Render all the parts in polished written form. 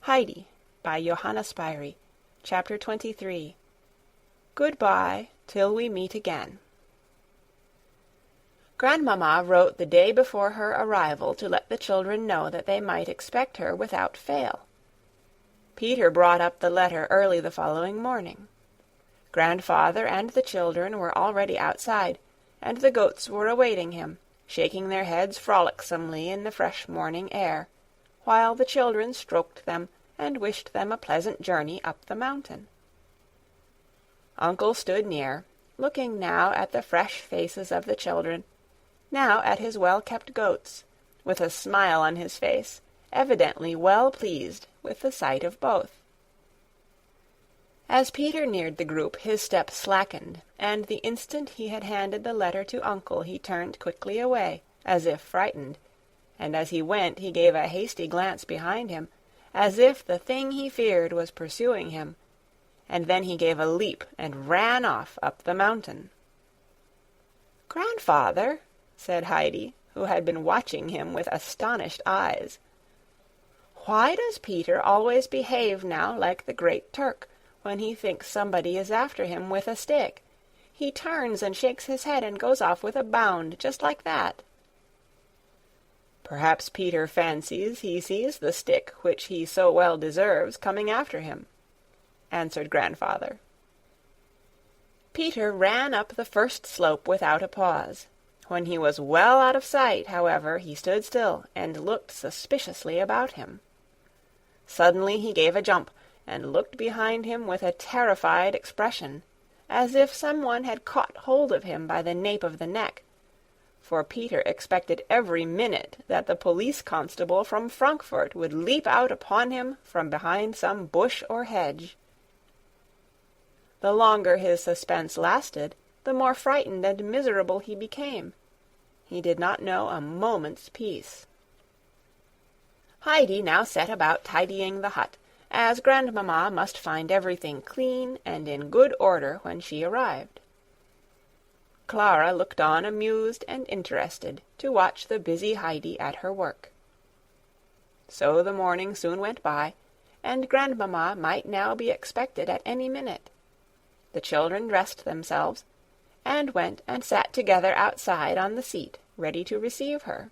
Heidi by Johanna Spyri, Chapter 23. Goodbye till we meet again. Grandmamma wrote the day before her arrival to let the children know that they might expect her without fail. Peter brought up the letter early the following morning. Grandfather and the children were already outside, and the goats were awaiting him, shaking their heads frolicsomely in the fresh morning air, while the children stroked them and wished them a pleasant journey up the mountain. Uncle stood near, looking now at the fresh faces of the children, now at his well-kept goats, with a smile on his face, evidently well pleased with the sight of both. As Peter neared the group, his step slackened, and the instant he had handed the letter to Uncle he turned quickly away, as if frightened, and as he went he gave a hasty glance behind him, as if the thing he feared was pursuing him, and then he gave a leap and ran off up the mountain. "Grandfather," said Heidi, who had been watching him with astonished eyes, "why does Peter always behave now like the Great Turk, when he thinks somebody is after him with a stick? He turns and shakes his head and goes off with a bound, just like that." "Perhaps Peter fancies he sees the stick which he so well deserves coming after him," answered Grandfather. Peter ran up the first slope without a pause. When he was well out of sight, however, he stood still and looked suspiciously about him. Suddenly he gave a jump, and looked behind him with a terrified expression, as if someone had caught hold of him by the nape of the neck, for Peter expected every minute that the police constable from Frankfurt would leap out upon him from behind some bush or hedge. The longer his suspense lasted, the more frightened and miserable he became. He did not know a moment's peace. Heidi now set about tidying the hut, as Grandmamma must find everything clean and in good order when she arrived. Clara looked on amused and interested to watch the busy Heidi at her work. So the morning soon went by, and Grandmamma might now be expected at any minute. The children dressed themselves, and went and sat together outside on the seat, ready to receive her.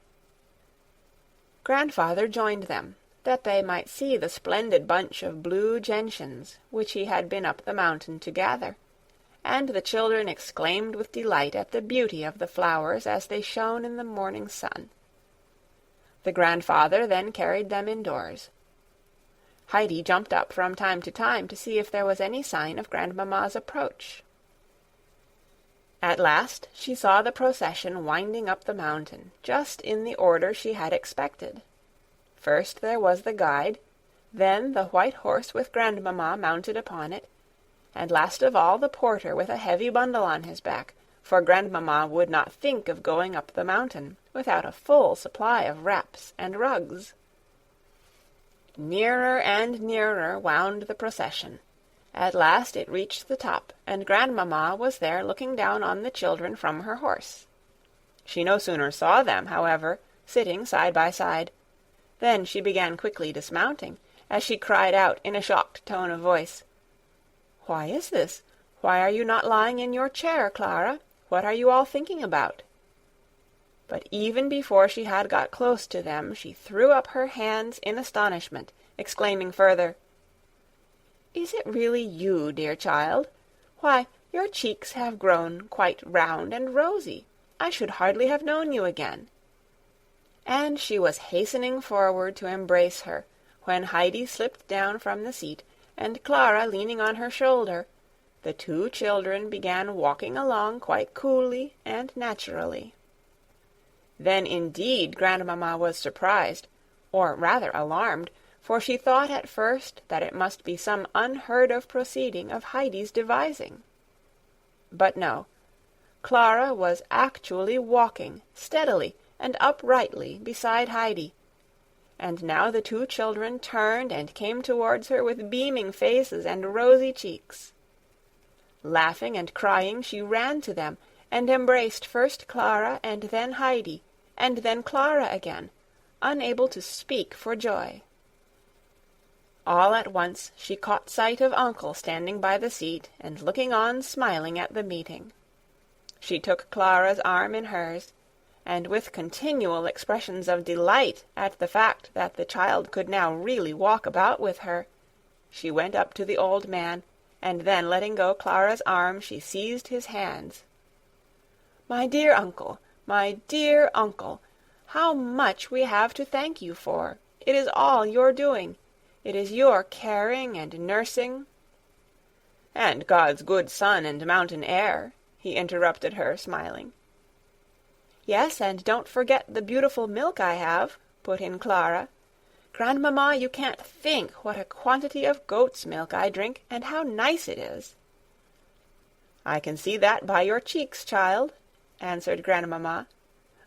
Grandfather joined them, that they might see the splendid bunch of blue gentians which he had been up the mountain to gather, and the children exclaimed with delight at the beauty of the flowers as they shone in the morning sun. The grandfather then carried them indoors. Heidi jumped up from time to see if there was any sign of Grandmamma's approach. At last she saw the procession winding up the mountain, just in the order she had expected. First there was the guide, then the white horse with Grandmamma mounted upon it, and last of all the porter with a heavy bundle on his back, for Grandmamma would not think of going up the mountain without a full supply of wraps and rugs. Nearer and nearer wound the procession. At last it reached the top, and Grandmamma was there looking down on the children from her horse. She no sooner saw them, however, sitting side by side, than she began quickly dismounting, as she cried out in a shocked tone of voice, "Why is this? Why are you not lying in your chair, Clara? What are you all thinking about?" But even before she had got close to them, she threw up her hands in astonishment, exclaiming further, "Is it really you, dear child? Why, your cheeks have grown quite round and rosy. I should hardly have known you again." And she was hastening forward to embrace her, when Heidi slipped down from the seat, and Clara leaning on her shoulder, the two children began walking along quite coolly and naturally. Then indeed Grandmamma was surprised, or rather alarmed, for she thought at first that it must be some unheard-of proceeding of Heidi's devising. But no, Clara was actually walking steadily and uprightly beside Heidi, and now the two children turned and came towards her with beaming faces and rosy cheeks. Laughing and crying, she ran to them, and embraced first Clara and then Heidi, and then Clara again, unable to speak for joy. All at once she caught sight of Uncle standing by the seat and looking on smiling at the meeting. She took Clara's arm in hers, and with continual expressions of delight at the fact that the child could now really walk about with her, she went up to the old man, and then letting go Clara's arm, she seized his hands. "My dear uncle, my dear uncle, how much we have to thank you for! It is all your doing. It is your caring and nursing—" "And God's good sun and mountain air," he interrupted her, smiling. "Yes, and don't forget the beautiful milk I have," put in Clara. "Grandmamma, you can't think what a quantity of goat's milk I drink, and how nice it is." "I can see that by your cheeks, child," answered Grandmamma.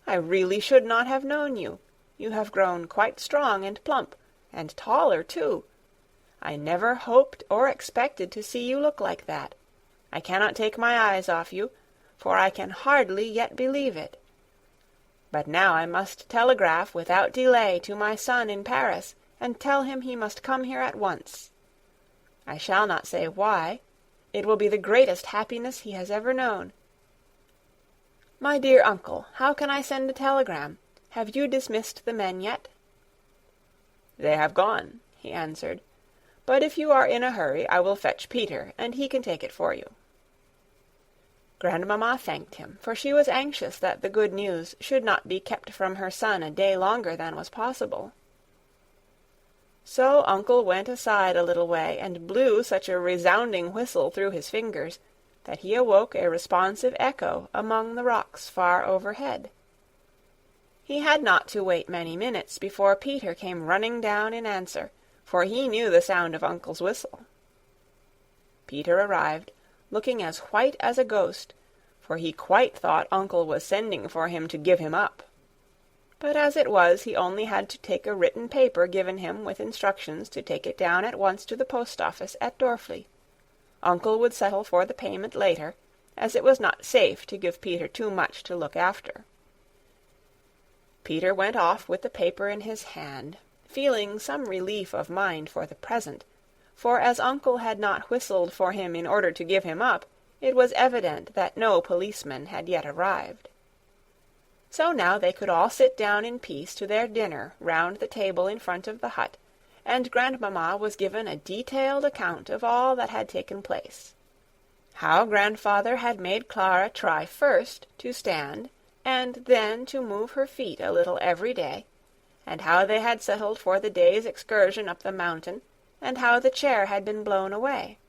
"I really should not have known you. You have grown quite strong and plump, and taller, too. I never hoped or expected to see you look like that. I cannot take my eyes off you, for I can hardly yet believe it. But now I must telegraph without delay to my son in Paris, and tell him he must come here at once. I shall not say why. It will be the greatest happiness he has ever known. My dear uncle, how can I send a telegram? Have you dismissed the men yet?" "They have gone," he answered. "But if you are in a hurry, I will fetch Peter, and he can take it for you." Grandmamma thanked him, for she was anxious that the good news should not be kept from her son a day longer than was possible. So Uncle went aside a little way, and blew such a resounding whistle through his fingers that he awoke a responsive echo among the rocks far overhead. He had not to wait many minutes before Peter came running down in answer, for he knew the sound of Uncle's whistle. Peter arrived, looking as white as a ghost, for he quite thought Uncle was sending for him to give him up. But as it was, he only had to take a written paper given him with instructions to take it down at once to the post office at Dorfli. Uncle would settle for the payment later, as it was not safe to give Peter too much to look after. Peter went off with the paper in his hand, feeling some relief of mind for the present, for as Uncle had not whistled for him in order to give him up, it was evident that no policeman had yet arrived. So now they could all sit down in peace to their dinner round the table in front of the hut, and Grandmamma was given a detailed account of all that had taken place. How Grandfather had made Clara try first to stand, and then to move her feet a little every day, and how they had settled for the day's excursion up the mountain, and how the chair had been blown away.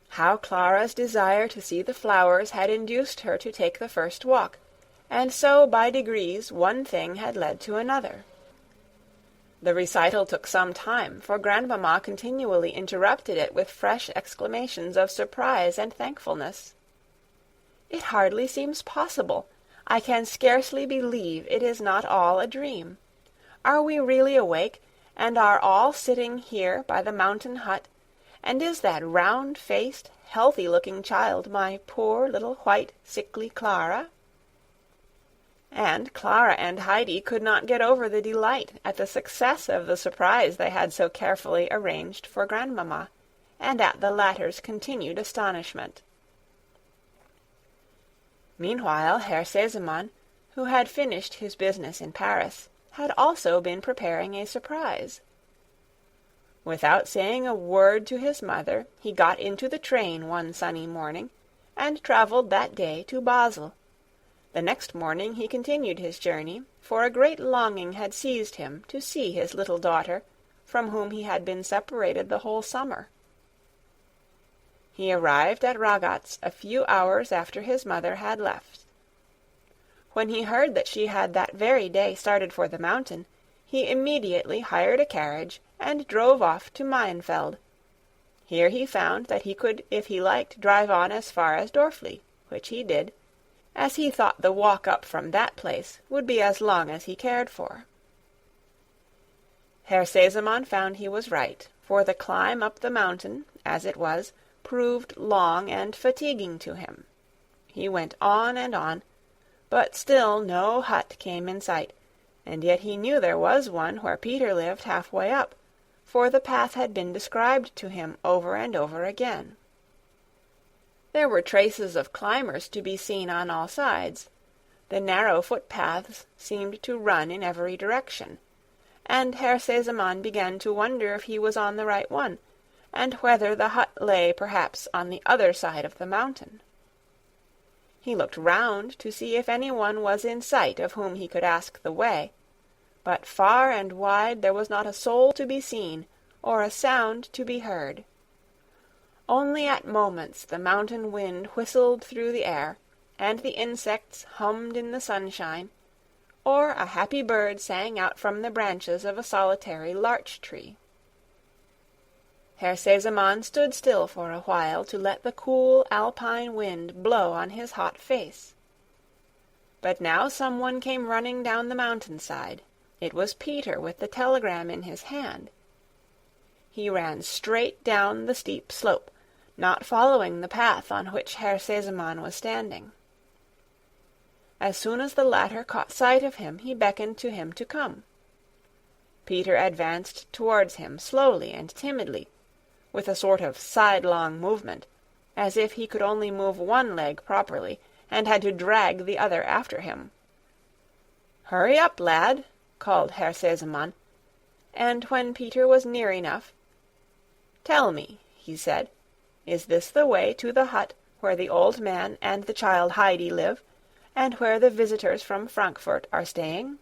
How Clara's desire to see the flowers had induced her to take the first walk, and so by degrees one thing had led to another. The recital took some time, for Grandmamma continually interrupted it with fresh exclamations of surprise and thankfulness. "It hardly seems possible. I can scarcely believe it is not all a dream. Are we really awake, and are all sitting here by the mountain hut, and is that round-faced, healthy-looking child my poor little white, sickly Clara?" And Clara and Heidi could not get over the delight at the success of the surprise they had so carefully arranged for Grandmamma, and at the latter's continued astonishment. Meanwhile, Herr Sesemann, who had finished his business in Paris, had also been preparing a surprise. Without saying a word to his mother, he got into the train one sunny morning, and travelled that day to Basel. The next morning he continued his journey, for a great longing had seized him to see his little daughter, from whom he had been separated the whole summer. He arrived at Ragatz a few hours after his mother had left. When he heard that she had that very day started for the mountain, he immediately hired a carriage and drove off to Maienfeld. Here he found that he could, if he liked, drive on as far as Dorfli, which he did, as he thought the walk up from that place would be as long as he cared for. Herr Sesemann found he was right, for the climb up the mountain, as it was, proved long and fatiguing to him. He went on, but still no hut came in sight, and yet he knew there was one where Peter lived halfway up, for the path had been described to him over and over again. There were traces of climbers to be seen on all sides. The narrow footpaths seemed to run in every direction, and Herr Sesemann began to wonder if he was on the right one, and whether the hut lay perhaps on the other side of the mountain. He looked round to see if anyone was in sight of whom he could ask the way, but far and wide there was not a soul to be seen, or a sound to be heard. Only at moments the mountain wind whistled through the air, and the insects hummed in the sunshine, or a happy bird sang out from the branches of a solitary larch-tree. Herr Sesemann stood still for a while to let the cool alpine wind blow on his hot face. But now someone came running down the mountainside. It was Peter with the telegram in his hand. He ran straight down the steep slope, not following the path on which Herr Sesemann was standing. As soon as the latter caught sight of him, he beckoned to him to come. Peter advanced towards him slowly and timidly, with a sort of sidelong movement, as if he could only move one leg properly, and had to drag the other after him. "Hurry up, lad," called Herr Sesemann, and when Peter was near enough, "Tell me," he said, "is this the way to the hut where the old man and the child Heidi live, and where the visitors from Frankfurt are staying?"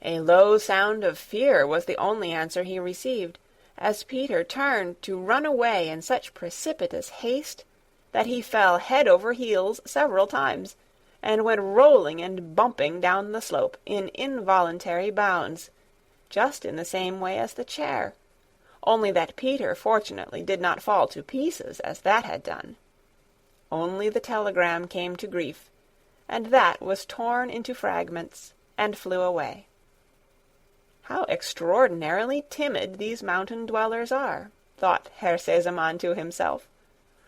A low sound of fear was the only answer he received, as Peter turned to run away in such precipitous haste that he fell head over heels several times, and went rolling and bumping down the slope in involuntary bounds, just in the same way as the chair, only that Peter fortunately did not fall to pieces as that had done. Only the telegram came to grief, and that was torn into fragments and flew away. How extraordinarily timid these mountain dwellers are, thought Herr Sesemann to himself,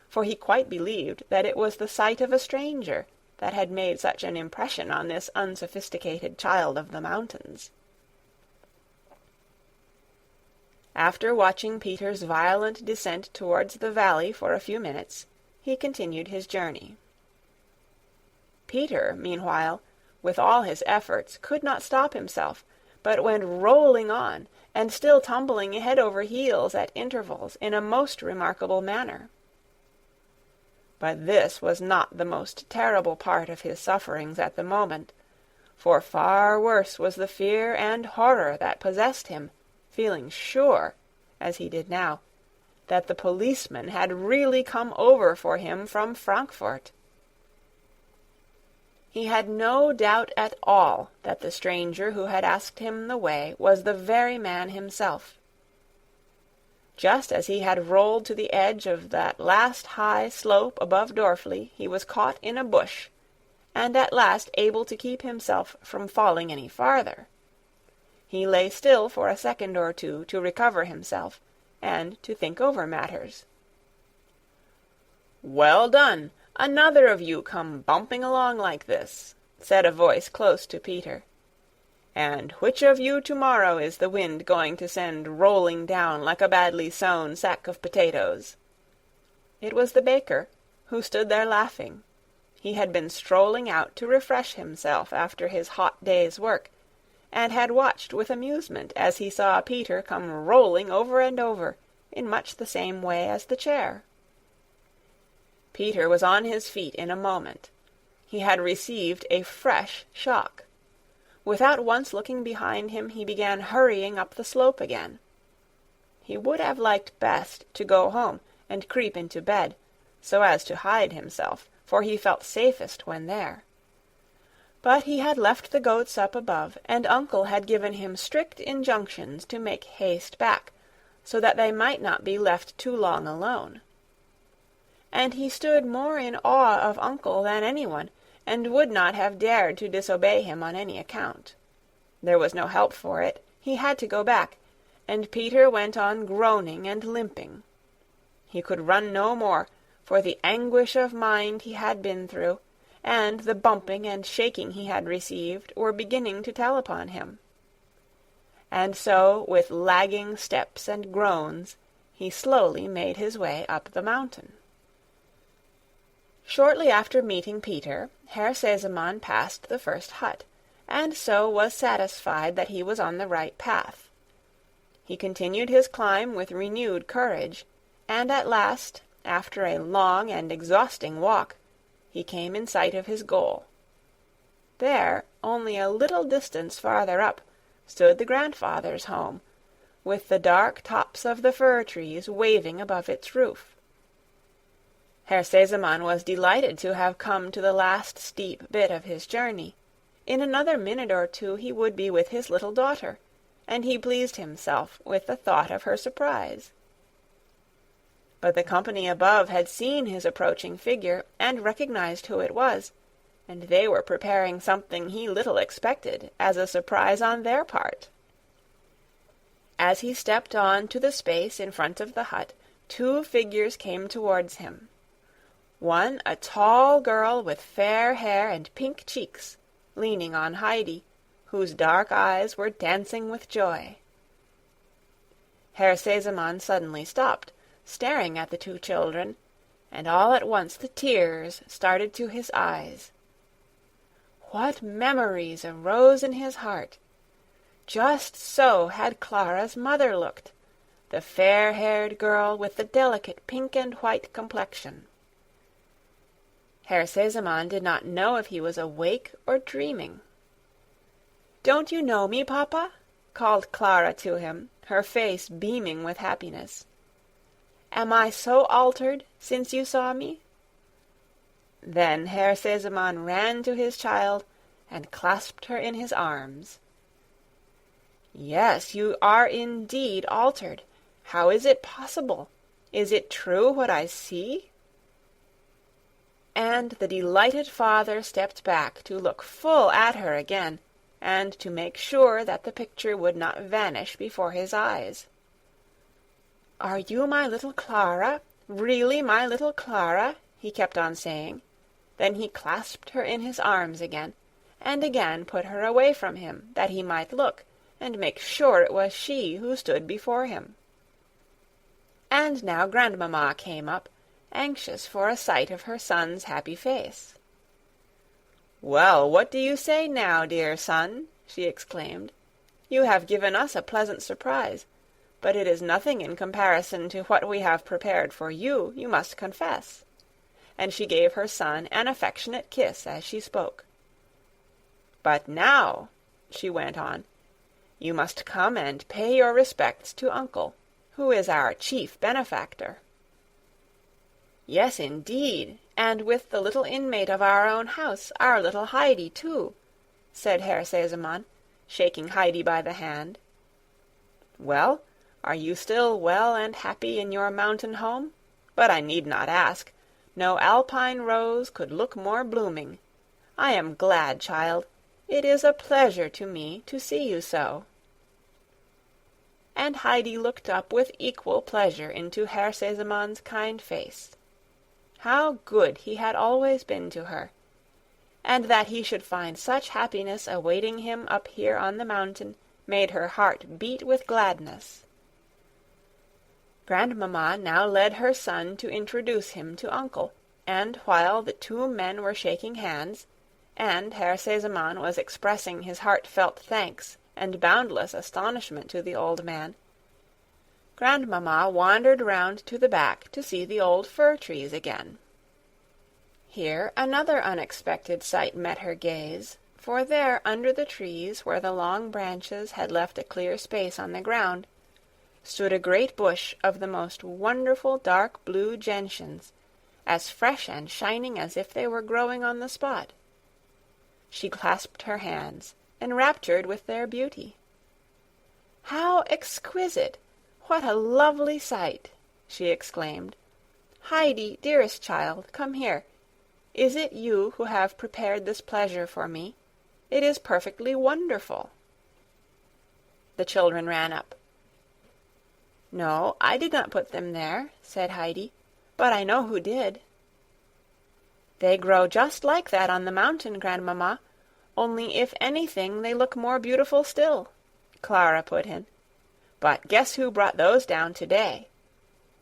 for he quite believed that it was the sight of a stranger that had made such an impression on this unsophisticated child of the mountains. After watching Peter's violent descent towards the valley for a few minutes, he continued his journey. Peter, meanwhile, with all his efforts, could not stop himself, but went rolling on, and still tumbling head over heels at intervals in a most remarkable manner. But this was not the most terrible part of his sufferings at the moment, for far worse was the fear and horror that possessed him, feeling sure, as he did now, that the policeman had really come over for him from Frankfurt. He had no doubt at all that the stranger who had asked him the way was the very man himself. Just as he had rolled to the edge of that last high slope above Dorfli, he was caught in a bush, and at last able to keep himself from falling any farther. He lay still for a second or two to recover himself, and to think over matters. "Well done! Another of you come bumping along like this," said a voice close to Peter. "And which of you tomorrow is the wind going to send rolling down like a badly sown sack of potatoes?" It was the baker, who stood there laughing. He had been strolling out to refresh himself after his hot day's work, and had watched with amusement as he saw Peter come rolling over and over, in much the same way as the chair. Peter was on his feet in a moment. He had received a fresh shock. Without once looking behind him, he began hurrying up the slope again. He would have liked best to go home and creep into bed, so as to hide himself, for he felt safest when there. But he had left the goats up above, and Uncle had given him strict injunctions to make haste back, so that they might not be left too long alone. And he stood more in awe of Uncle than anyone, and would not have dared to disobey him on any account. There was no help for it. He had to go back, and Peter went on groaning and limping. He could run no more, for the anguish of mind he had been through, and the bumping and shaking he had received, were beginning to tell upon him. and so, with lagging steps and groans, he slowly made his way up the mountain. Shortly after meeting Peter, Herr Sesemann passed the first hut, and so was satisfied that he was on the right path. He continued his climb with renewed courage, and at last, after a long and exhausting walk, he came in sight of his goal. There, only a little distance farther up, stood the grandfather's home, with the dark tops of the fir trees waving above its roof. Herr Sesemann was delighted to have come to the last steep bit of his journey. In another minute or two he would be with his little daughter, and he pleased himself with the thought of her surprise. But the company above had seen his approaching figure and recognized who it was, and they were preparing something he little expected as a surprise on their part. As he stepped on to the space in front of the hut, two figures came towards him. One a tall girl with fair hair and pink cheeks, leaning on Heidi, whose dark eyes were dancing with joy. Herr Sesemann suddenly stopped, staring at the two children, and all at once the tears started to his eyes. What memories arose in his heart! Just so had Clara's mother looked, the fair-haired girl with the delicate pink and white complexion. Herr Sesemann did not know if he was awake or dreaming. "Don't you know me, Papa?" called Clara to him, her face beaming with happiness. "Am I so altered since you saw me?" Then Herr Sesemann ran to his child and clasped her in his arms. "Yes, you are indeed altered. How is it possible? Is it true what I see?" And the delighted father stepped back to look full at her again, and to make sure that the picture would not vanish before his eyes. "Are you my little Clara? Really my little Clara?" he kept on saying. Then he clasped her in his arms again, and again put her away from him, that he might look, and make sure it was she who stood before him. And now Grandmamma came up, anxious for a sight of her son's happy face. "Well, what do you say now, dear son?" she exclaimed. "You have given us a pleasant surprise, but it is nothing in comparison to what we have prepared for you, you must confess." And she gave her son an affectionate kiss as she spoke. "But now," she went on, "you must come and pay your respects to Uncle, who is our chief benefactor." "Yes, indeed, and with the little inmate of our own house, our little Heidi, too," said Herr Sesemann, shaking Heidi by the hand. "Well, are you still well and happy in your mountain home? But I need not ask. No alpine rose could look more blooming. I am glad, child. It is a pleasure to me to see you so." And Heidi looked up with equal pleasure into Herr Sesemann's kind face. How good he had always been to her, and that he should find such happiness awaiting him up here on the mountain made her heart beat with gladness. Grandmamma now led her son to introduce him to Uncle, and while the two men were shaking hands, and Herr Sesemann was expressing his heartfelt thanks and boundless astonishment to the old man, Grandmamma wandered round to the back to see the old fir trees again. Here another unexpected sight met her gaze, for there under the trees, where the long branches had left a clear space on the ground, stood a great bush of the most wonderful dark blue gentians, as fresh and shining as if they were growing on the spot. She clasped her hands, enraptured with their beauty. "How exquisite! What a lovely sight!" she exclaimed. "Heidi, dearest child, come here. Is it you who have prepared this pleasure for me? It is perfectly wonderful." The children ran up. "No, I did not put them there," said Heidi, "but I know who did." "They grow just like that on the mountain, Grandmamma, only if anything they look more beautiful still. Clara put in. "But guess who brought those down today?"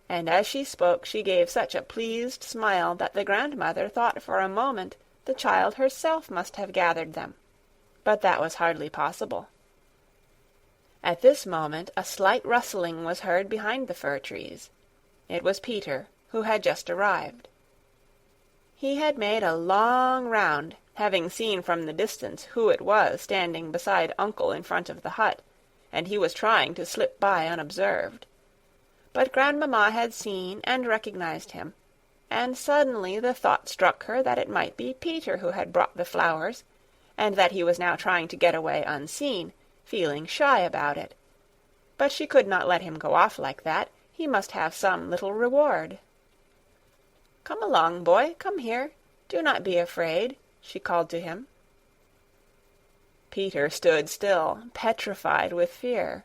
And as she spoke she gave such a pleased smile that the grandmother thought for a moment the child herself must have gathered them. But that was hardly possible. At this moment a slight rustling was heard behind the fir trees. It was Peter, who had just arrived. He had made a long round, having seen from the distance who it was standing beside Uncle in front of the hut, and he was trying to slip by unobserved. But Grandmamma had seen and recognized him, and suddenly the thought struck her that it might be Peter who had brought the flowers, and that he was now trying to get away unseen, feeling shy about it. But she could not let him go off like that. He must have some little reward. "Come along, boy, come here. Do not be afraid," she called to him. Peter stood still, petrified with fear.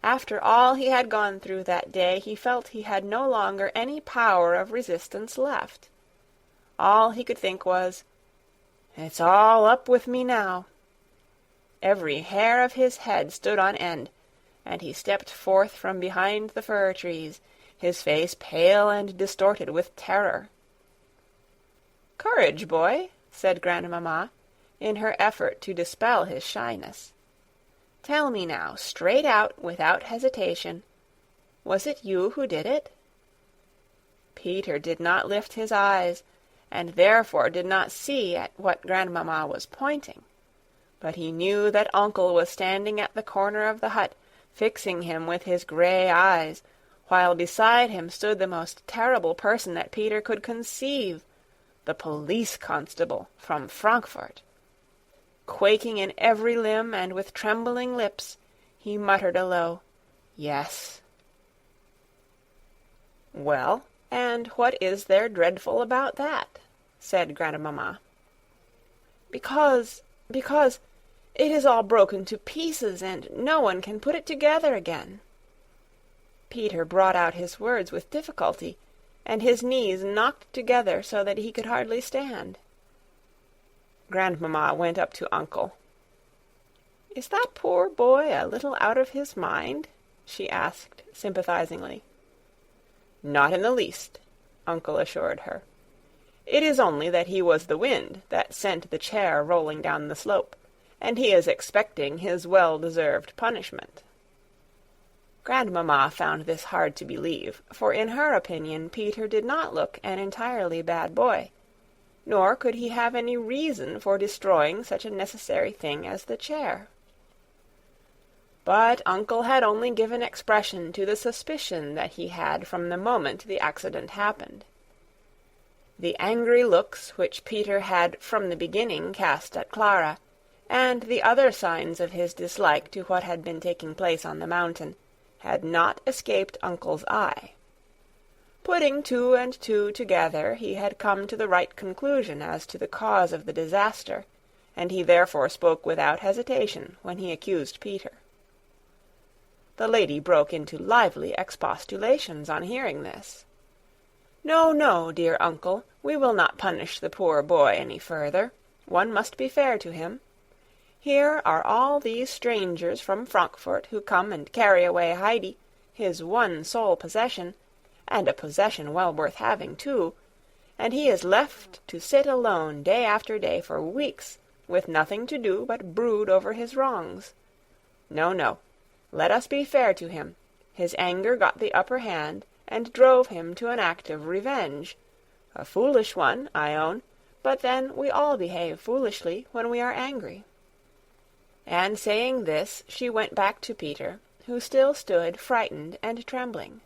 After all he had gone through that day, he felt he had no longer any power of resistance left. All he could think was, "It's all up with me now." Every hair of his head stood on end, and he stepped forth from behind the fir trees, his face pale and distorted with terror. "Courage, boy," said Grandmamma, in her effort to dispel his shyness. "Tell me now, straight out, without hesitation, was it you who did it?" Peter did not lift his eyes, and therefore did not see at what Grandmamma was pointing. But he knew that Uncle was standing at the corner of the hut, fixing him with his gray eyes, while beside him stood the most terrible person that Peter could conceive, the police constable from Frankfurt. Quaking in every limb and with trembling lips, he muttered a low, "Yes." "Well, and what is there dreadful about that?" said Grandmamma. Because it is all broken to pieces, and no one can put it together again." Peter brought out his words with difficulty, and his knees knocked together so that he could hardly stand. Grandmamma went up to Uncle. "Is that poor boy a little out of his mind?" she asked sympathizingly. "Not in the least," Uncle assured her. "It is only that he was the wind that sent the chair rolling down the slope, and he is expecting his well-deserved punishment." Grandmamma found this hard to believe, for in her opinion Peter did not look an entirely bad boy, nor could he have any reason for destroying such a necessary thing as the chair. But Uncle had only given expression to the suspicion that he had from the moment the accident happened. The angry looks which Peter had from the beginning cast at Clara, and the other signs of his dislike to what had been taking place on the mountain, had not escaped Uncle's eye. Putting two and two together, he had come to the right conclusion as to the cause of the disaster, and he therefore spoke without hesitation when he accused Peter. The lady broke into lively expostulations on hearing this. "No, no, dear uncle, we will not punish the poor boy any further. One must be fair to him. Here are all these strangers from Frankfurt who come and carry away Heidi, his one sole possession, and a possession well worth having, too, and he is left to sit alone day after day for weeks, with nothing to do but brood over his wrongs. No, no, let us be fair to him. His anger got the upper hand, and drove him to an act of revenge. A foolish one, I own, but then we all behave foolishly when we are angry." And saying this, she went back to Peter, who still stood frightened and trembling.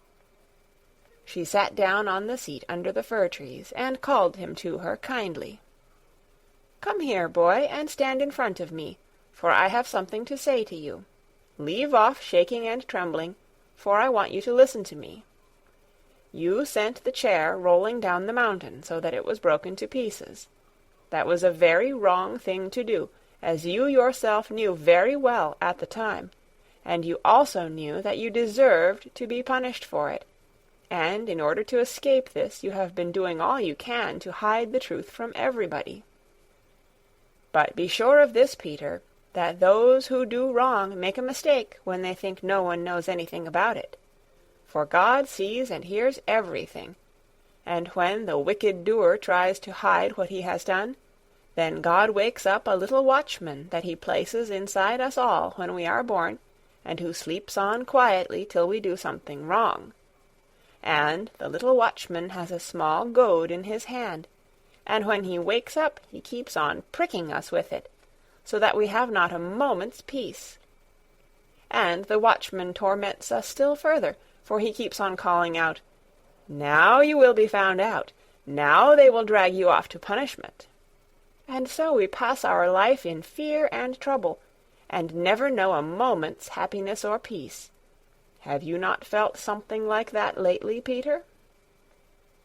She sat down on the seat under the fir trees, and called him to her kindly. "Come here, boy, and stand in front of me, for I have something to say to you. Leave off shaking and trembling, for I want you to listen to me. You sent the chair rolling down the mountain so that it was broken to pieces. That was a very wrong thing to do, as you yourself knew very well at the time, and you also knew that you deserved to be punished for it, and in order to escape this you have been doing all you can to hide the truth from everybody. But be sure of this, Peter, that those who do wrong make a mistake when they think no one knows anything about it. For God sees and hears everything, and when the wicked doer tries to hide what he has done, then God wakes up a little watchman that he places inside us all when we are born, and who sleeps on quietly till we do something wrong. And the little watchman has a small goad in his hand, and when he wakes up he keeps on pricking us with it, so that we have not a moment's peace. And the watchman torments us still further, for he keeps on calling out, "Now you will be found out. Now they will drag you off to punishment." And so we pass our life in fear and trouble, and never know a moment's happiness or peace. Have you not felt something like that lately, Peter?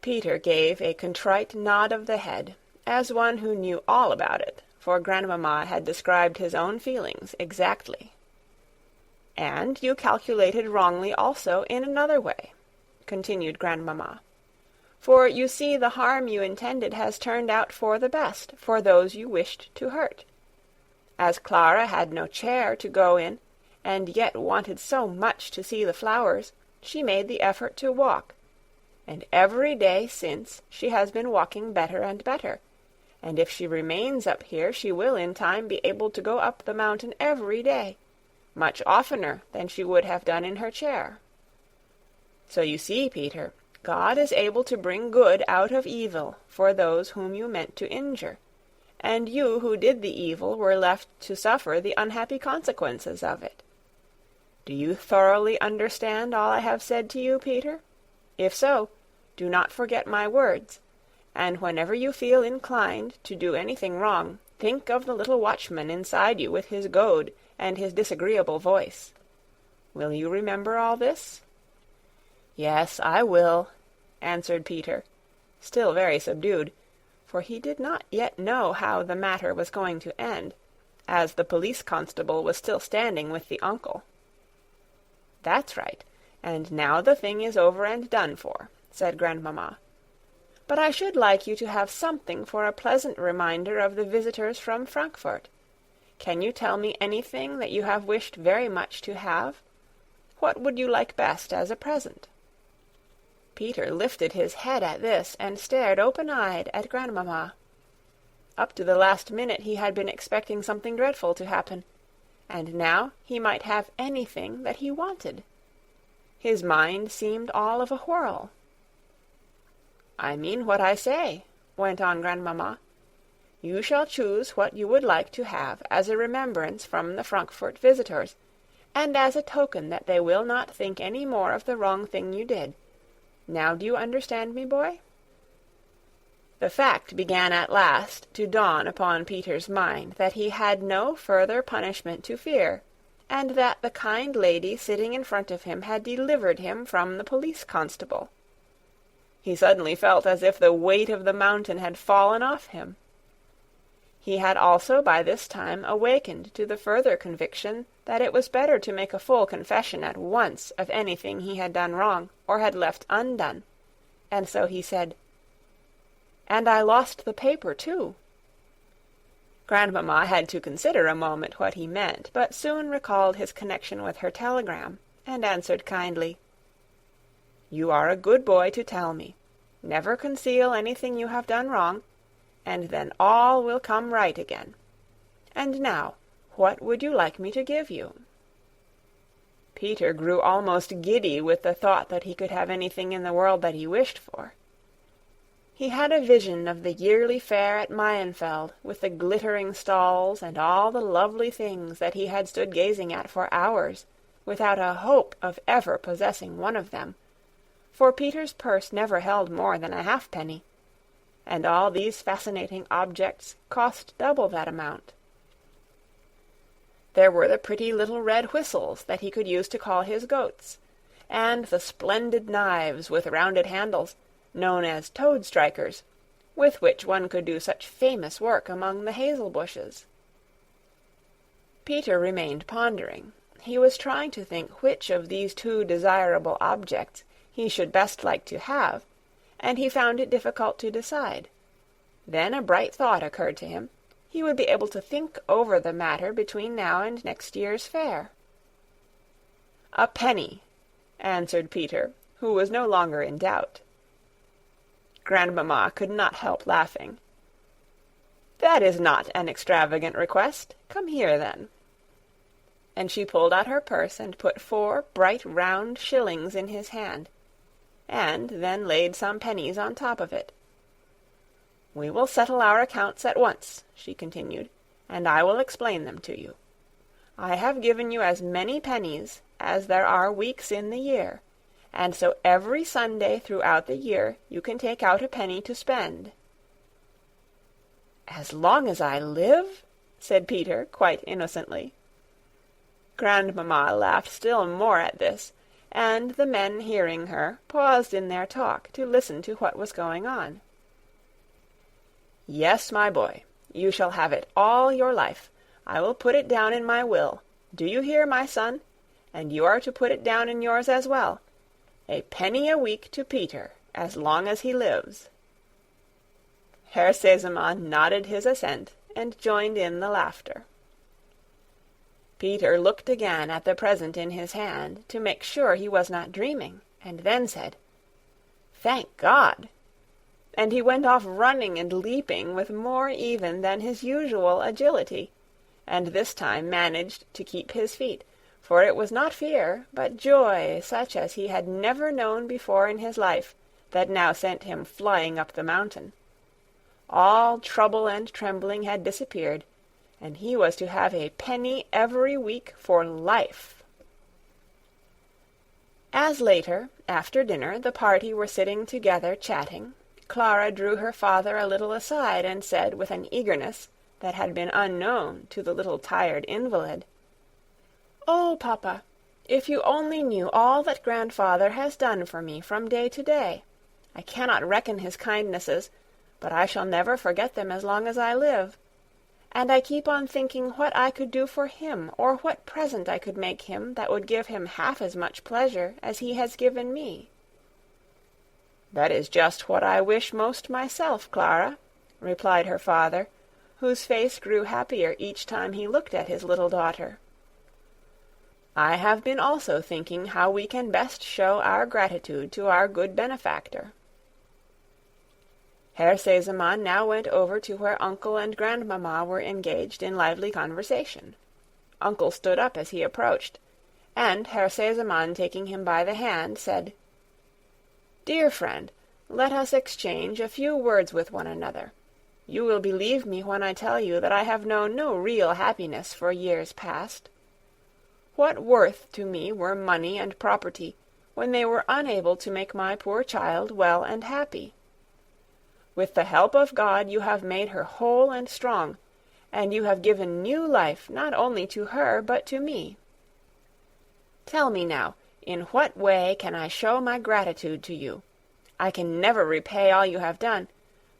Peter gave a contrite nod of the head, as one who knew all about it, for Grandmamma had described his own feelings exactly. "And you calculated wrongly also in another way," continued Grandmamma. "For you see the harm you intended has turned out for the best for those you wished to hurt. As Clara had no chair to go in, and yet wanted so much to see the flowers, she made the effort to walk, and every day since she has been walking better and better, and if she remains up here she will in time be able to go up the mountain every day, much oftener than she would have done in her chair. So you see, Peter, God is able to bring good out of evil for those whom you meant to injure, and you who did the evil were left to suffer the unhappy consequences of it. Do you thoroughly understand all I have said to you, Peter? If so, do not forget my words, and whenever you feel inclined to do anything wrong, think of the little watchman inside you with his goad and his disagreeable voice. Will you remember all this?" "Yes, I will," answered Peter, still very subdued, for he did not yet know how the matter was going to end, as the police constable was still standing with the uncle. "That's right, and now the thing is over and done for," said Grandmamma. "But I should like you to have something for a pleasant reminder of the visitors from Frankfurt. Can you tell me anything that you have wished very much to have? What would you like best as a present?" Peter lifted his head at this and stared open-eyed at Grandmamma. Up to the last minute he had been expecting something dreadful to happen, and now he might have anything that he wanted. His mind seemed all of a whirl. "I mean what I say," went on Grandmamma. "You shall choose what you would like to have as a remembrance from the Frankfurt visitors, and as a token that they will not think any more of the wrong thing you did. Now do you understand me, boy?" The fact began at last to dawn upon Peter's mind that he had no further punishment to fear, and that the kind lady sitting in front of him had delivered him from the police constable. He suddenly felt as if the weight of the mountain had fallen off him. He had also by this time awakened to the further conviction that it was better to make a full confession at once of anything he had done wrong or had left undone, and so he said, "And I lost the paper, too." Grandmamma had to consider a moment what he meant, but soon recalled his connection with her telegram, and answered kindly, "You are a good boy to tell me. Never conceal anything you have done wrong, and then all will come right again. And now, what would you like me to give you?" Peter grew almost giddy with the thought that he could have anything in the world that he wished for. He had a vision of the yearly fair at Mayenfeld, with the glittering stalls and all the lovely things that he had stood gazing at for hours, without a hope of ever possessing one of them, for Peter's purse never held more than a halfpenny, and all these fascinating objects cost double that amount. There were the pretty little red whistles that he could use to call his goats, and the splendid knives with rounded handles, known as toad-strikers, with which one could do such famous work among the hazel bushes. Peter remained pondering. He was trying to think which of these two desirable objects he should best like to have, and he found it difficult to decide. Then a bright thought occurred to him. he would be able to think over the matter between now and next year's fair. "A penny," answered Peter, who was no longer in doubt. Grandmamma could not help laughing. "That is not an extravagant request. Come here, then." And she pulled out her purse and put 4 bright round shillings in his hand, and then laid some pennies on top of it. "We will settle our accounts at once," she continued, "and I will explain them to you. I have given you as many pennies as there are weeks in the year, and so every Sunday throughout the year you can take out a penny to spend." "As long as I live?" said Peter, quite innocently. Grandmamma laughed still more at this, and the men, hearing her, paused in their talk to listen to what was going on. "Yes, my boy, you shall have it all your life. I will put it down in my will. Do you hear, my son? And you are to put it down in yours as well. A penny a week to Peter, as long as he lives." Herr Sesemann nodded his assent, and joined in the laughter. Peter looked again at the present in his hand, to make sure he was not dreaming, and then said, "Thank God!" And he went off running and leaping with more even than his usual agility, and this time managed to keep his feet, for it was not fear, but joy such as he had never known before in his life, that now sent him flying up the mountain. All trouble and trembling had disappeared, and he was to have a penny every week for life. As later, after dinner, the party were sitting together chatting, Clara drew her father a little aside and said with an eagerness that had been unknown to the little tired invalid, "Oh, papa, if you only knew all that grandfather has done for me from day to day! I cannot reckon his kindnesses, but I shall never forget them as long as I live. And I keep on thinking what I could do for him, or what present I could make him that would give him half as much pleasure as he has given me." "That is just what I wish most myself, Clara," replied her father, whose face grew happier each time he looked at his little daughter. "I have been also thinking how we can best show our gratitude to our good benefactor." Herr Sesemann now went over to where Uncle and Grandmamma were engaged in lively conversation. Uncle stood up as he approached, and Herr Sesemann, taking him by the hand, said, "Dear friend, let us exchange a few words with one another. You will believe me when I tell you that I have known no real happiness for years past. What worth to me were money and property when they were unable to make my poor child well and happy? With the help of God you have made her whole and strong, and you have given new life not only to her but to me. Tell me now, in what way can I show my gratitude to you? I can never repay all you have done,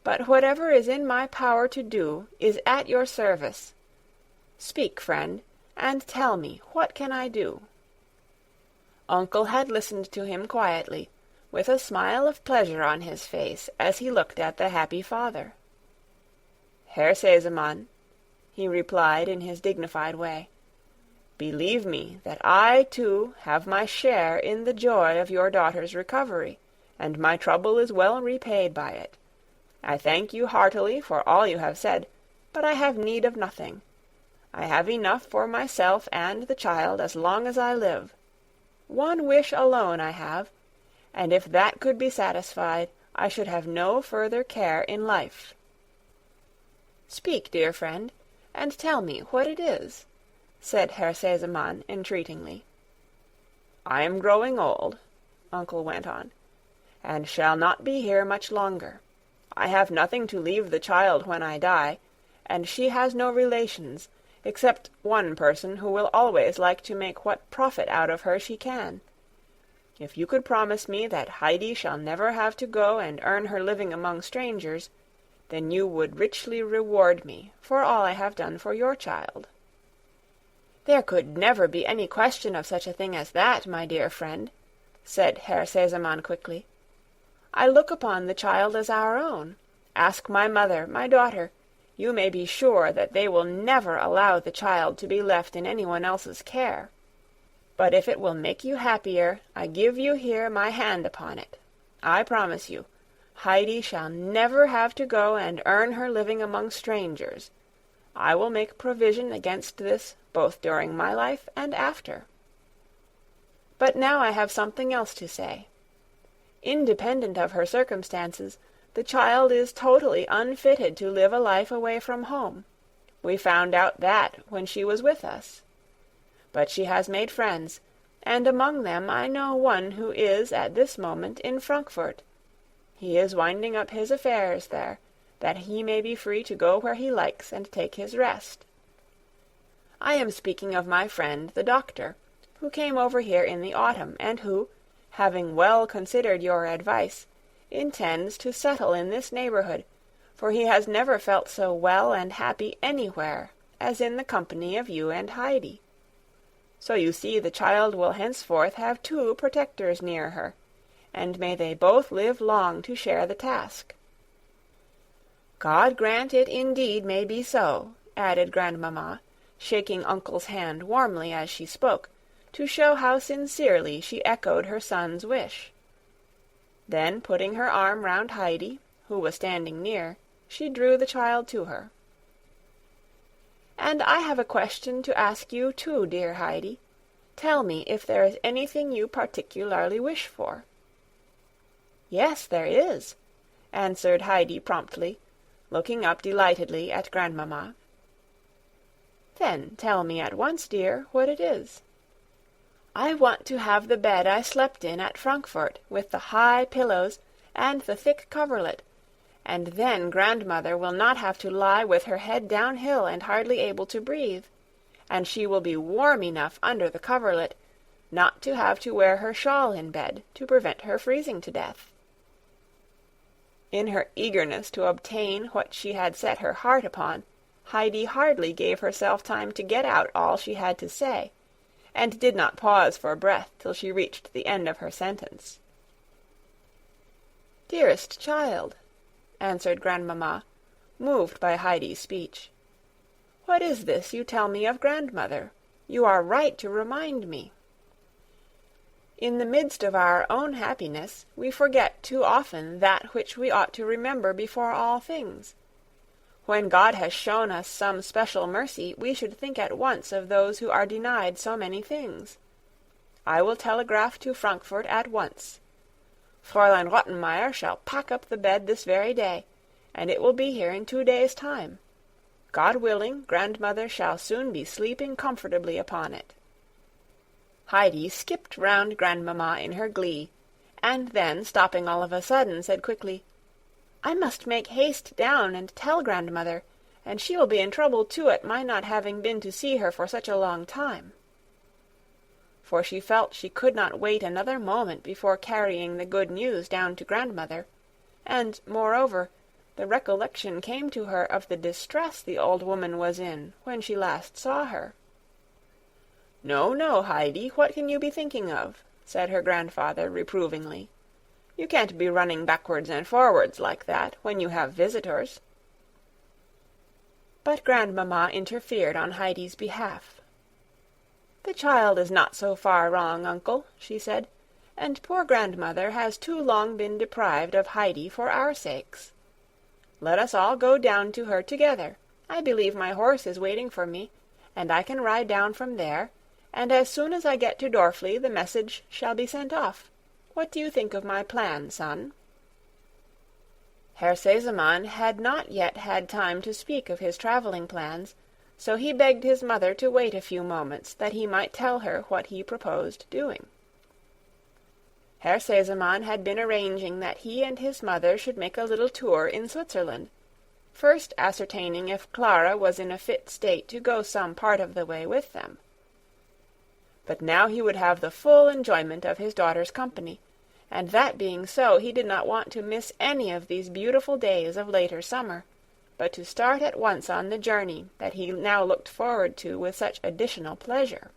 but whatever is in my power to do is at your service. Speak, friend, and tell me, what can I do?" Uncle had listened to him quietly, with a smile of pleasure on his face as he looked at the happy father. "Herr Sesemann," he replied in his dignified way, "believe me that I, too, have my share in the joy of your daughter's recovery, and my trouble is well repaid by it. I thank you heartily for all you have said, but I have need of nothing. I have enough for myself and the child as long as I live. One wish alone I have, and if that could be satisfied, I should have no further care in life." "Speak, dear friend, and tell me what it is," said Herr Sesemann entreatingly. "I am growing old," Uncle went on, "and shall not be here much longer. I have nothing to leave the child when I die, and she has no relations, except one person who will always like to make what profit out of her she can. If you could promise me that Heidi shall never have to go and earn her living among strangers, then you would richly reward me for all I have done for your child." "There could never be any question of such a thing as that, my dear friend," said Herr Sesemann quickly. "I look upon the child as our own. Ask my mother, my daughter. You may be sure that they will never allow the child to be left in anyone else's care. But if it will make you happier, I give you here my hand upon it. I promise you, Heidi shall never have to go and earn her living among strangers. I will make provision against this both during my life and after. But now I have something else to say. Independent of her circumstances, the child is totally unfitted to live a life away from home. We found out that when she was with us. But she has made friends, and among them I know one who is at this moment in Frankfurt. He is winding up his affairs there, that he may be free to go where he likes and take his rest. I am speaking of my friend the doctor, who came over here in the autumn, and who, having well considered your advice, intends to settle in this neighborhood, for he has never felt so well and happy anywhere as in the company of you and Heidi. So you see the child will henceforth have 2 protectors near her, and may they both live long to share the task. God grant it indeed may be so, added Grandmamma, shaking Uncle's hand warmly as she spoke, to show how sincerely she echoed her son's wish. Then, putting her arm round Heidi, who was standing near, she drew the child to her. "And I have a question to ask you too, dear Heidi. Tell me if there is anything you particularly wish for." "Yes, there is," answered Heidi promptly, looking up delightedly at Grandmamma. "Then tell me at once, dear, what it is." "I want to have the bed I slept in at Frankfurt, with the high pillows and the thick coverlet, and then Grandmother will not have to lie with her head downhill and hardly able to breathe, and she will be warm enough under the coverlet not to have to wear her shawl in bed to prevent her freezing to death." In her eagerness to obtain what she had set her heart upon, Heidi hardly gave herself time to get out all she had to say, and did not pause for breath till she reached the end of her sentence. "Dearest child," answered Grandmamma, moved by Heidi's speech, "what is this you tell me of Grandmother? You are right to remind me. In the midst of our own happiness, we forget too often that which we ought to remember before all things. When God has shown us some special mercy, we should think at once of those who are denied so many things. I will telegraph to Frankfurt at once. Fräulein Rottenmeier shall pack up the bed this very day, and it will be here in 2 days' time. God willing, Grandmother shall soon be sleeping comfortably upon it." Heidi skipped round Grandmamma in her glee, and then, stopping all of a sudden, said quickly, "I must make haste down and tell Grandmother, and she will be in trouble too at my not having been to see her for such a long time." For she felt she could not wait another moment before carrying the good news down to Grandmother, and, moreover, the recollection came to her of the distress the old woman was in when she last saw her. "No, no, Heidi, what can you be thinking of?" said her grandfather reprovingly. "You can't be running backwards and forwards like that when you have visitors." But Grandmamma interfered on Heidi's behalf. "The child is not so far wrong, Uncle," she said, "and poor Grandmother has too long been deprived of Heidi for our sakes. Let us all go down to her together. I believe my horse is waiting for me, and I can ride down from there, and as soon as I get to Dorfli the message shall be sent off. What do you think of my plan, son?" Herr Sesemann had not yet had time to speak of his traveling plans, so he begged his mother to wait a few moments that he might tell her what he proposed doing. Herr Sesemann had been arranging that he and his mother should make a little tour in Switzerland, first ascertaining if Clara was in a fit state to go some part of the way with them. But now he would have the full enjoyment of his daughter's company, and that being so, he did not want to miss any of these beautiful days of later summer, but to start at once on the journey that he now looked forward to with such additional pleasure.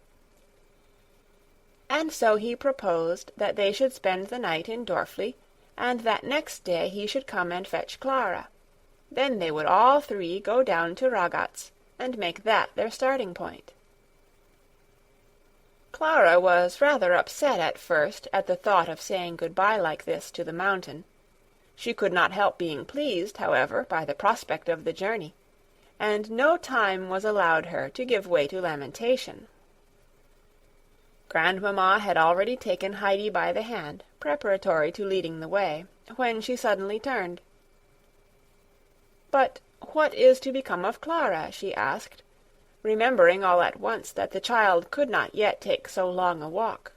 And so he proposed that they should spend the night in Dorfli, and that next day he should come and fetch Clara. Then they would all three go down to Ragaz, and make that their starting point. Clara was rather upset at first at the thought of saying good-bye like this to the mountain. She could not help being pleased, however, by the prospect of the journey, and no time was allowed her to give way to lamentation. Grandmamma had already taken Heidi by the hand, preparatory to leading the way, when she suddenly turned. "But what is to become of Clara?" she asked, remembering all at once that the child could not yet take so long a walk.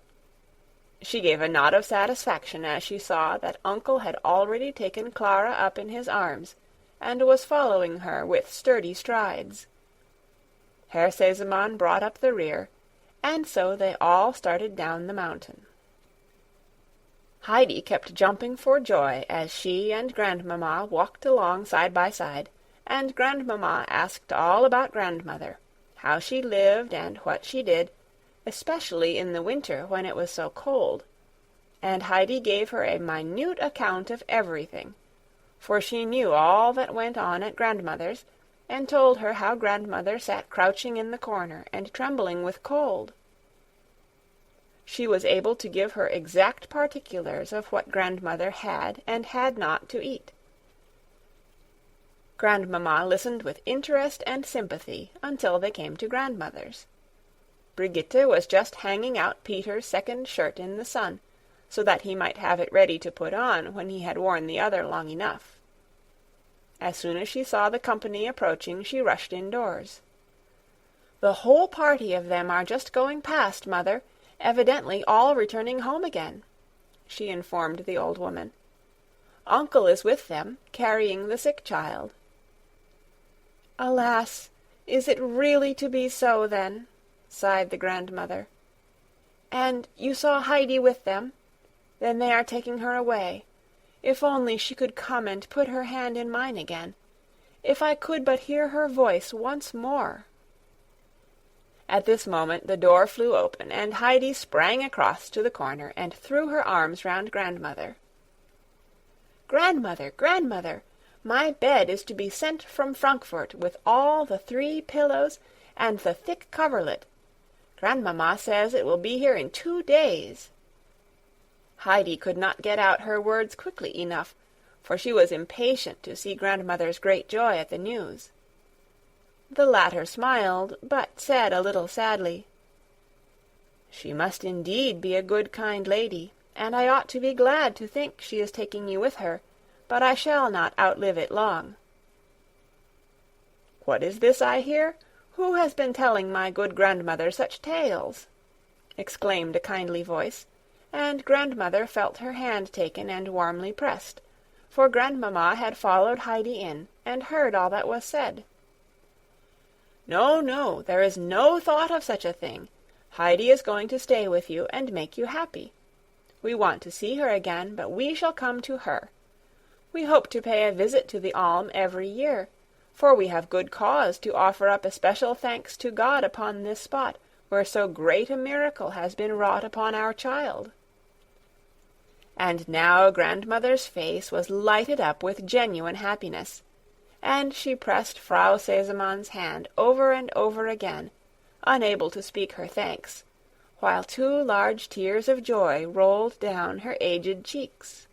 She gave a nod of satisfaction as she saw that Uncle had already taken Clara up in his arms, and was following her with sturdy strides. Herr Sesemann brought up the rear, and so they all started down the mountain. Heidi kept jumping for joy as she and Grandmamma walked along side by side, and Grandmamma asked all about Grandmother, how she lived and what she did, especially in the winter when it was so cold, and Heidi gave her a minute account of everything, for she knew all that went on at Grandmother's, and told her how Grandmother sat crouching in the corner and trembling with cold. She was able to give her exact particulars of what Grandmother had and had not to eat. Grandmamma listened with interest and sympathy until they came to Grandmother's. Brigitte was just hanging out Peter's second shirt in the sun, so that he might have it ready to put on when he had worn the other long enough. As soon as she saw the company approaching, she rushed indoors. "The whole party of them are just going past, Mother, evidently all returning home again," she informed the old woman. "Uncle is with them, carrying the sick child." "Alas, is it really to be so, then?" sighed the grandmother. "And you saw Heidi with them? Then they are taking her away. If only she could come and put her hand in mine again. If I could but hear her voice once more." At this moment the door flew open, and Heidi sprang across to the corner and threw her arms round Grandmother. "Grandmother, Grandmother, my bed is to be sent from Frankfurt with all the 3 pillows and the thick coverlet. Grandmamma says it will be here in 2 days." Heidi could not get out her words quickly enough, for she was impatient to see Grandmother's great joy at the news. The latter smiled, but said a little sadly, "She must indeed be a good, kind lady, and I ought to be glad to think she is taking you with her, but I shall not outlive it long." "What is this I hear? Who has been telling my good grandmother such tales?" exclaimed a kindly voice, and Grandmother felt her hand taken and warmly pressed, for Grandmamma had followed Heidi in, and heard all that was said. "No, no, there is no thought of such a thing. Heidi is going to stay with you and make you happy. We want to see her again, but we shall come to her. We hope to pay a visit to the Alm every year, for we have good cause to offer up especial thanks to God upon this spot, where so great a miracle has been wrought upon our child." And now Grandmother's face was lighted up with genuine happiness, and she pressed Frau Sesemann's hand over and over again, unable to speak her thanks, while 2 large tears of joy rolled down her aged cheeks.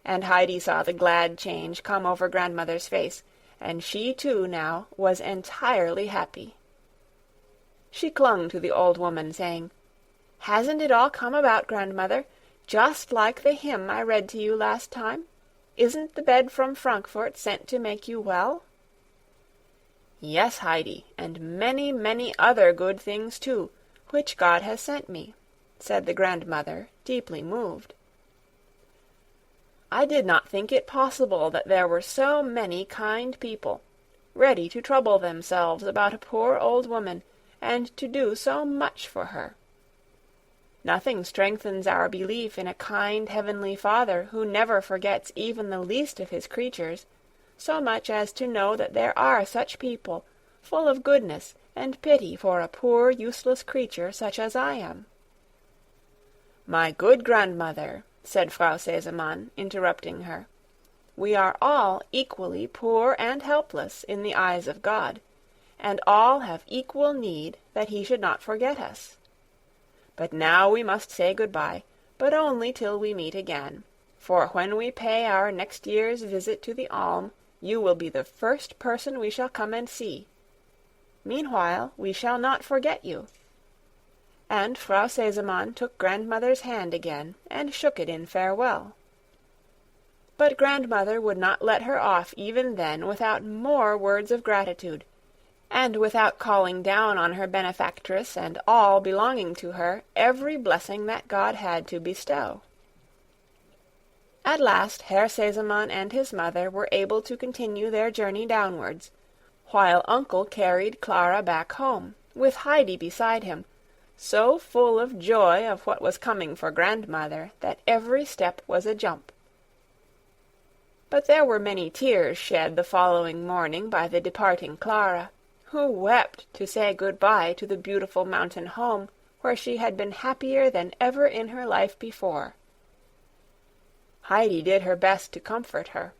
And Heidi saw the glad change come over Grandmother's face, and she too now was entirely happy. She clung to the old woman, saying, "Hasn't it all come about, Grandmother, just like the hymn I read to you last time? Isn't the bed from Frankfurt sent to make you well?" "Yes, Heidi, and many, many other good things too, which God has sent me," said the grandmother, deeply moved. "I did not think it possible that there were so many kind people, ready to trouble themselves about a poor old woman, and to do so much for her. Nothing strengthens our belief in a kind heavenly Father who never forgets even the least of his creatures, so much as to know that there are such people, full of goodness and pity for a poor useless creature such as I am." "My good grandmother," said Frau Sesemann, interrupting her, we are all equally poor and helpless in the eyes of God, and all have equal need that he should not forget us. But now we must say good-bye, but only till we meet again, for when we pay our next year's visit to the Alm, you will be the first person we shall come and see. Meanwhile, we shall not forget you." And Frau Sesemann took grandmother's hand again, and shook it in farewell. But grandmother would not let her off even then without more words of gratitude, and without calling down on her benefactress and all belonging to her every blessing that God had to bestow. At last Herr Sesemann and his mother were able to continue their journey downwards, while Uncle carried Clara back home, with Heidi beside him, so full of joy of what was coming for grandmother that every step was a jump. But there were many tears shed the following morning by the departing Clara, who wept to say good-bye to the beautiful mountain home where she had been happier than ever in her life before. Heidi did her best to comfort her.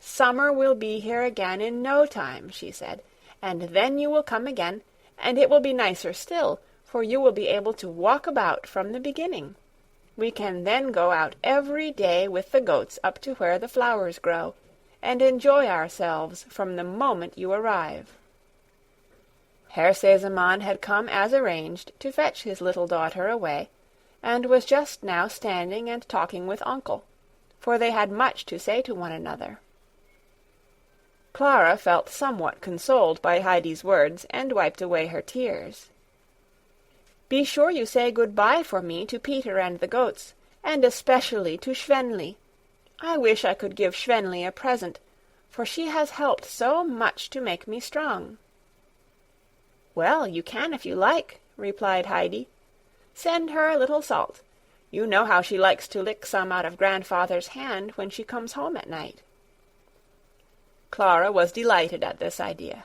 "Summer will be here again in no time," she said, "and then you will come again, and it will be nicer still, for you will be able to walk about from the beginning. We can then go out every day with the goats up to where the flowers grow, and enjoy ourselves from the moment you arrive." Herr Sesemann had come as arranged to fetch his little daughter away, and was just now standing and talking with Uncle, for they had much to say to one another. Clara felt somewhat consoled by Heidi's words, and wiped away her tears. "Be sure you say good-bye for me to Peter and the goats, and especially to Schwenli. I wish I could give Schwenli a present, for she has helped so much to make me strong." "Well, you can if you like," replied Heidi. "Send her a little salt. You know how she likes to lick some out of grandfather's hand when she comes home at night." Clara was delighted at this idea.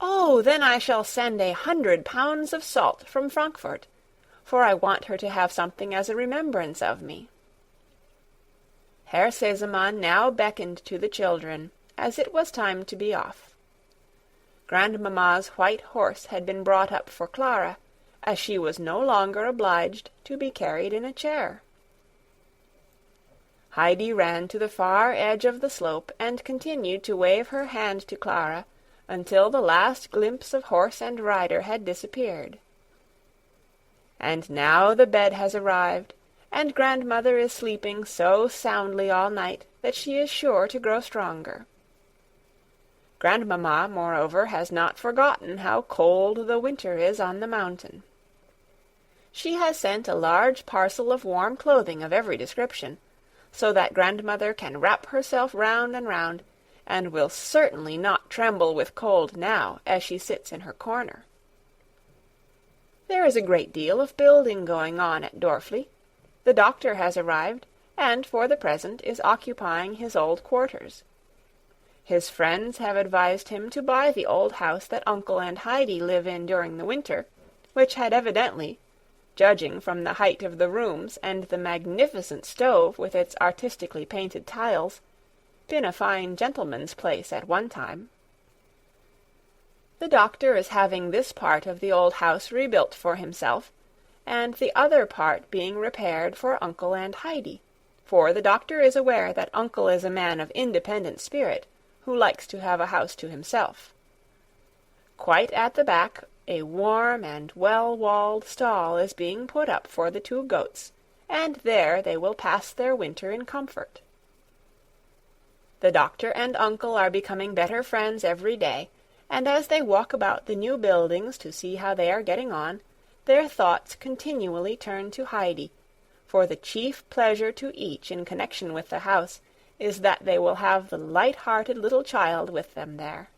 "Oh, then I shall send 100 pounds of salt from Frankfurt, for I want her to have something as a remembrance of me." Herr Sesemann now beckoned to the children, as it was time to be off. Grandmamma's white horse had been brought up for Clara, as she was no longer obliged to be carried in a chair. Heidi ran to the far edge of the slope and continued to wave her hand to Clara until the last glimpse of horse and rider had disappeared. And now the bed has arrived, and grandmother is sleeping so soundly all night that she is sure to grow stronger. Grandmamma, moreover, has not forgotten how cold the winter is on the mountain. She has sent a large parcel of warm clothing of every description, so that grandmother can wrap herself round and round, and will certainly not tremble with cold now as she sits in her corner. There is a great deal of building going on at Dorfli. The doctor has arrived, and for the present is occupying his old quarters. His friends have advised him to buy the old house that Uncle and Heidi live in during the winter, which had evidently, judging from the height of the rooms and the magnificent stove with its artistically painted tiles, been a fine gentleman's place at one time. The doctor is having this part of the old house rebuilt for himself, and the other part being repaired for Uncle and Heidi, for the doctor is aware that Uncle is a man of independent spirit, who likes to have a house to himself. Quite at the back, a warm and well-walled stall is being put up for the 2 goats, and there they will pass their winter in comfort. The doctor and Uncle are becoming better friends every day, and as they walk about the new buildings to see how they are getting on, their thoughts continually turn to Heidi, for the chief pleasure to each in connection with the house is that they will have the light-hearted little child with them there.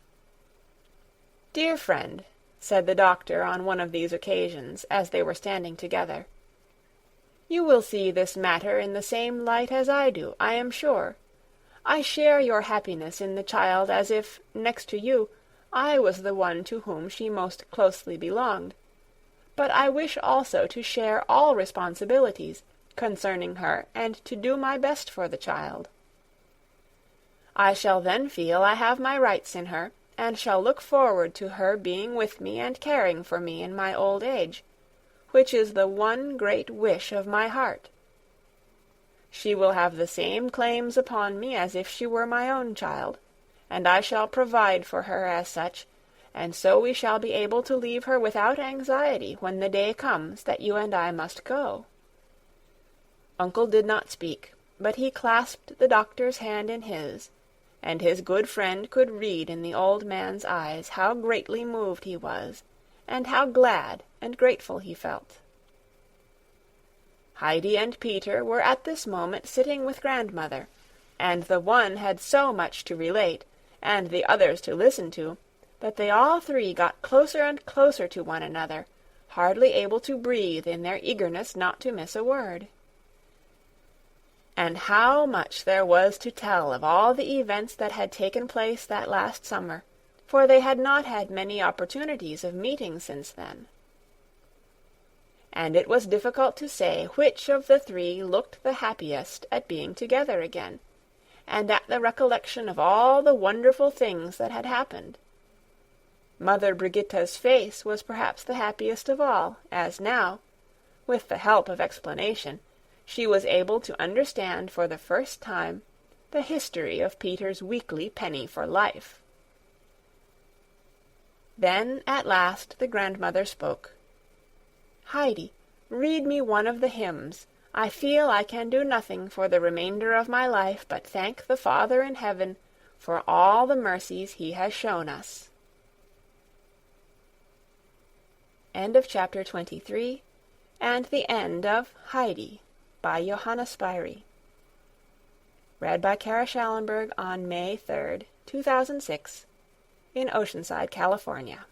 "Dear friend," said the doctor on one of these occasions as they were standing together, "you will see this matter in the same light as I do, I am sure. I share your happiness in the child as if, next to you, I was the one to whom she most closely belonged. But I wish also to share all responsibilities concerning her and to do my best for the child. I shall then feel I have my rights in her, and shall look forward to her being with me and caring for me in my old age, which is the one great wish of my heart. She will have the same claims upon me as if she were my own child, and I shall provide for her as such, and so we shall be able to leave her without anxiety when the day comes that you and I must go." Uncle did not speak, but he clasped the doctor's hand in his, and his good friend could read in the old man's eyes how greatly moved he was, and how glad and grateful he felt. Heidi and Peter were at this moment sitting with grandmother, and the one had so much to relate, and the others to listen to, that they all three got closer and closer to one another, hardly able to breathe in their eagerness not to miss a word. And how much there was to tell of all the events that had taken place that last summer, for they had not had many opportunities of meeting since then. And it was difficult to say which of the three looked the happiest at being together again, and at the recollection of all the wonderful things that had happened. Mother Brigitta's face was perhaps the happiest of all, as now, with the help of explanation, she was able to understand for the first time the history of Peter's weekly penny for life. Then at last the grandmother spoke. "Heidi, read me one of the hymns. I feel I can do nothing for the remainder of my life but thank the Father in heaven for all the mercies he has shown us." End of chapter 23, and the end of Heidi by Johanna Spyri. Read by Kara Schallenberg on May 3rd, 2006, in Oceanside, California.